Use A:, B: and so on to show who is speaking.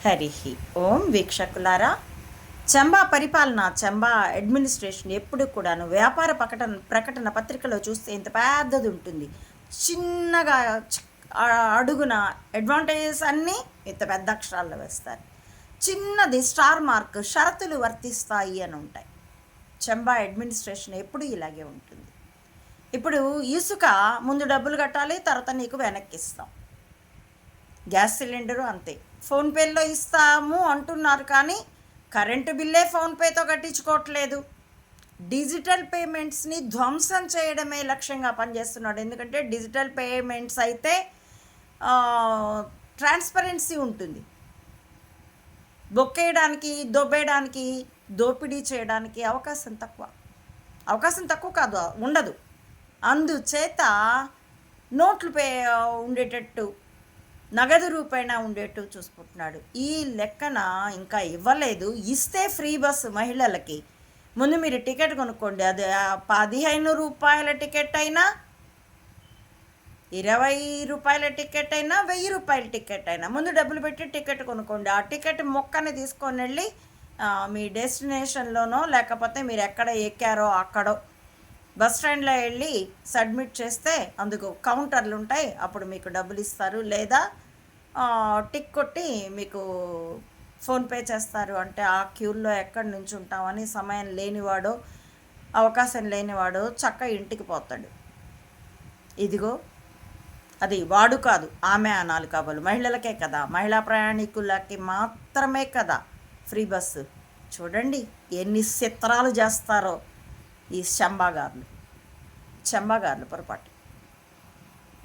A: హరి ఓం వీక్షకులారా, చంబా పరిపాలన, చంబా అడ్మినిస్ట్రేషన్ ఎప్పుడు కూడాను వ్యాపార ప్రకటన పత్రికలో చూస్తే ఇంత పెద్దది ఉంటుంది. చిన్నగా అడుగున అడ్వాంటేజెస్ అన్నీ ఇంత పెద్ద అక్షరాల్లో వేస్తారు. చిన్నది స్టార్ మార్క్, షరతులు వర్తిస్తాయి అని ఉంటాయి. చంబా అడ్మినిస్ట్రేషన్ ఎప్పుడు ఇలాగే ఉంటుంది. ఇప్పుడు ఇసుక ముందు డబ్బులు కట్టాలి, తర్వాత నీకు వెనక్కిస్తాం. గ్యాస్ సిలిండరు అంతే, ఫోన్పేలో ఇస్తాము అంటున్నారు, కానీ కరెంటు బిల్లే ఫోన్పేతో కట్టించుకోవట్లేదు. డిజిటల్ పేమెంట్స్ని ధ్వంసం చేయడమే లక్ష్యంగా పనిచేస్తున్నాడు. ఎందుకంటే డిజిటల్ పేమెంట్స్ అయితే ట్రాన్స్పరెన్సీ ఉంటుంది. బొక్కేయడానికి, దొబ్బేయడానికి, దోపిడీ చేయడానికి అవకాశం తక్కువ కాదు, ఉండదు. అందుచేత నోట్లు ఉండేటట్టు, నగదు రూపేణా ఉండేట్టు చూసుకుంటున్నాడు. ఈ లెక్కన ఇంకా ఇవ్వలేదు. ఇస్తే ఫ్రీ బస్సు మహిళలకి. ముందు మీరు టికెట్ కొనుక్కోండి. అది 15 రూపాయల టికెట్ అయినా, 20 రూపాయల టికెట్ అయినా, 1000 రూపాయల టికెట్ అయినా ముందు డబ్బులు పెట్టి టికెట్ కొనుక్కోండి. ఆ టికెట్ మొక్కని తీసుకొని వెళ్ళి మీ డెస్టినేషన్లోనో లేకపోతే మీరు ఎక్కడ ఎక్కారో అక్కడో బస్ స్టాండ్లో వెళ్ళి సబ్మిట్ చేస్తే అందుకు కౌంటర్లు ఉంటాయి. అప్పుడు మీకు డబ్బులు ఇస్తారు, లేదా టిక్ కొట్టి మీకు ఫోన్పే చేస్తారు. అంటే ఆ క్యూల్లో ఎక్కడి నుంచి ఉంటామని సమయం లేనివాడో, అవకాశం లేనివాడో చక్క ఇంటికి పోతాడు. ఇదిగో అది వాడు కాదు, ఆమె అనాలి. కాబోలు మహిళలకే కదా, మహిళా ప్రయాణికులకి మాత్రమే కదా ఫ్రీ బస్సు. చూడండి ఎన్ని చిత్రాలు చేస్తారో ఈ చంబాగారులు పొరపాటు.